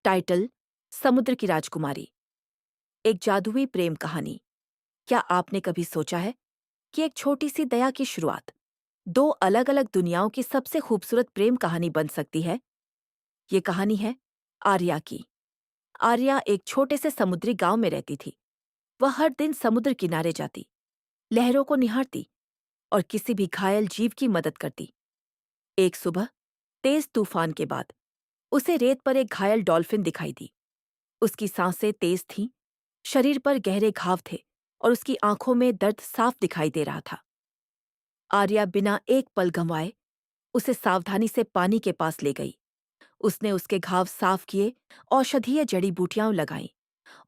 Title: समुद्र की राजकुमारी। एक जादुई प्रेम कहानी। क्या आपने कभी सोचा है कि एक छोटी सी दया की शुरुआत दो अलग अलग दुनियाओं की सबसे खूबसूरत प्रेम कहानी बन सकती है? ये कहानी है आर्या की। आर्या एक छोटे से समुद्री गांव में रहती थी। वह हर दिन समुद्र किनारे जाती, लहरों को निहारती और किसी भी घायल जीव की मदद करती। एक सुबह तेज तूफान के बाद उसे रेत पर एक घायल डॉल्फिन दिखाई दी। उसकी सांसें तेज थीं, शरीर पर गहरे घाव थे और उसकी आंखों में दर्द साफ दिखाई दे रहा था। आर्या बिना एक पल गंवाए उसे सावधानी से पानी के पास ले गई। उसने उसके घाव साफ किए, औषधीय जड़ी बूटियां लगाईं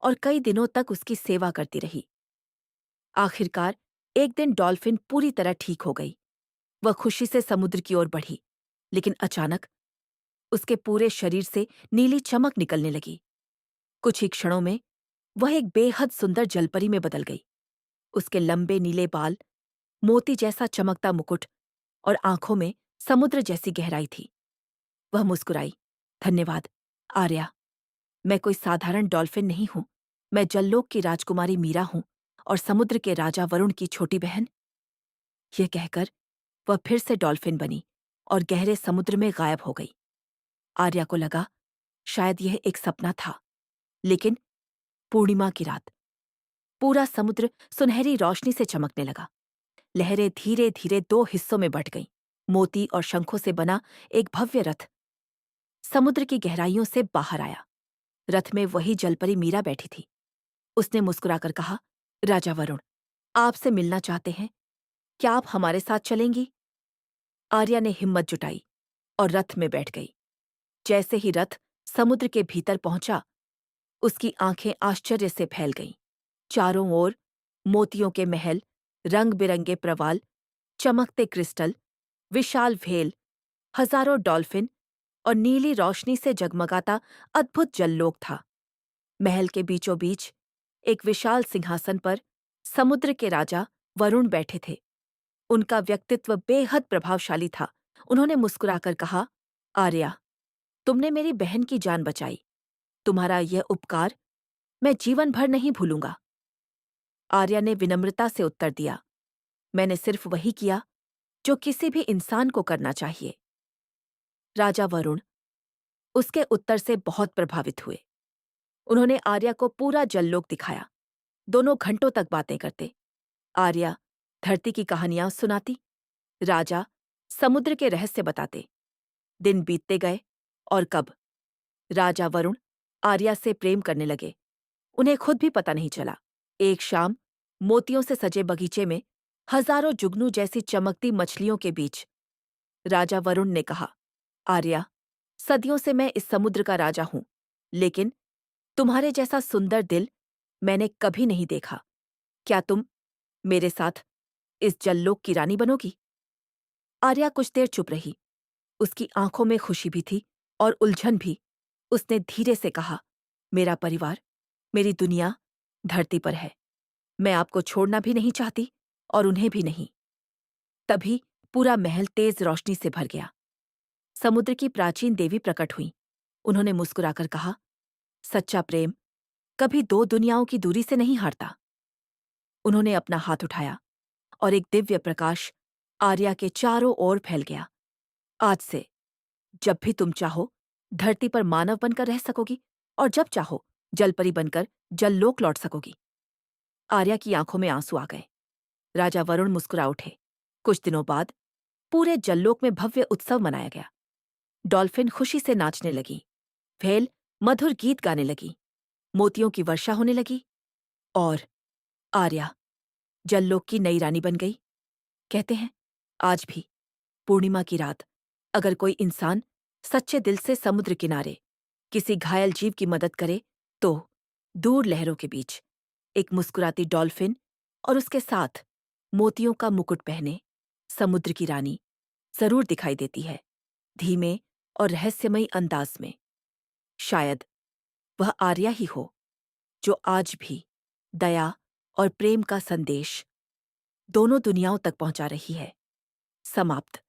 और कई दिनों तक उसकी सेवा करती रही। आखिरकार एक दिन डॉल्फिन पूरी तरह ठीक हो गई। वह खुशी से समुद्र की ओर बढ़ी, लेकिन अचानक उसके पूरे शरीर से नीली चमक निकलने लगी। कुछ ही क्षणों में वह एक बेहद सुंदर जलपरी में बदल गई। उसके लंबे नीले बाल, मोती जैसा चमकता मुकुट और आंखों में समुद्र जैसी गहराई थी। वह मुस्कुराई। धन्यवाद आर्या, मैं कोई साधारण डॉल्फिन नहीं हूं। मैं जल्लोक की राजकुमारी मीरा हूं और समुद्र के राजा वरुण की छोटी बहन। यह कहकर वह फिर से डॉल्फिन बनी और गहरे समुद्र में गायब हो गई। आर्या को लगा शायद यह एक सपना था, लेकिन पूर्णिमा की रात पूरा समुद्र सुनहरी रोशनी से चमकने लगा। लहरें धीरे धीरे दो हिस्सों में बंट गईं। मोती और शंखों से बना एक भव्य रथ समुद्र की गहराइयों से बाहर आया। रथ में वही जलपरी मीरा बैठी थी। उसने मुस्कुराकर कहा, राजा वरुण, आपसे मिलना चाहते हैं। क्या आप हमारे साथ चलेंगी? आर्या ने हिम्मत जुटाई और रथ में बैठ गई। जैसे ही रथ समुद्र के भीतर पहुंचा, उसकी आंखें आश्चर्य से फैल गईं। चारों ओर मोतियों के महल, रंग बिरंगे प्रवाल, चमकते क्रिस्टल, विशाल भेल, हजारों डॉल्फिन और नीली रोशनी से जगमगाता अद्भुत जललोक था। महल के बीचों बीच एक विशाल सिंहासन पर समुद्र के राजा वरुण बैठे थे। उनका व्यक्तित्व बेहद प्रभावशाली था। उन्होंने मुस्कुराकर कहा, आर्या, तुमने मेरी बहन की जान बचाई। तुम्हारा यह उपकार मैं जीवन भर नहीं भूलूंगा। आर्या ने विनम्रता से उत्तर दिया, मैंने सिर्फ वही किया जो किसी भी इंसान को करना चाहिए। राजा वरुण उसके उत्तर से बहुत प्रभावित हुए। उन्होंने आर्या को पूरा जललोक दिखाया। दोनों घंटों तक बातें करते। आर्या धरती की कहानियां सुनाती, राजा समुद्र के रहस्य बताते। दिन बीतते गए और कब राजा वरुण आर्या से प्रेम करने लगे, उन्हें खुद भी पता नहीं चला। एक शाम मोतियों से सजे बगीचे में हजारों जुगनू जैसी चमकती मछलियों के बीच राजा वरुण ने कहा, आर्या, सदियों से मैं इस समुद्र का राजा हूं, लेकिन तुम्हारे जैसा सुंदर दिल मैंने कभी नहीं देखा। क्या तुम मेरे साथ इस जल्लोक की रानी बनोगी? आर्या कुछ देर चुप रही। उसकी आंखों में खुशी भी थी और उलझन भी। उसने धीरे से कहा, मेरा परिवार, मेरी दुनिया धरती पर है। मैं आपको छोड़ना भी नहीं चाहती और उन्हें भी नहीं। तभी पूरा महल तेज रोशनी से भर गया। समुद्र की प्राचीन देवी प्रकट हुई। उन्होंने मुस्कुराकर कहा, सच्चा प्रेम कभी दो दुनियाओं की दूरी से नहीं हारता। उन्होंने अपना हाथ उठाया और एक दिव्य प्रकाश आर्या के चारों ओर फैल गया। आज से जब भी तुम चाहो धरती पर मानव बनकर रह सकोगी और जब चाहो जलपरी बनकर जललोक लौट सकोगी। आर्या की आंखों में आंसू आ गए। राजा वरुण मुस्कुरा उठे। कुछ दिनों बाद पूरे जललोक में भव्य उत्सव मनाया गया। डॉल्फिन खुशी से नाचने लगी, व्हेल मधुर गीत गाने लगी, मोतियों की वर्षा होने लगी और आर्या जललोक की नई रानी बन गई। कहते हैं, आज भी पूर्णिमा की रात अगर कोई इंसान सच्चे दिल से समुद्र किनारे किसी घायल जीव की मदद करे, तो दूर लहरों के बीच एक मुस्कुराती डॉल्फिन और उसके साथ मोतियों का मुकुट पहने समुद्र की रानी जरूर दिखाई देती है, धीमे और रहस्यमयी अंदाज में। शायद वह आर्या ही हो जो आज भी दया और प्रेम का संदेश दोनों दुनियाओं तक पहुंचा रही है। समाप्त।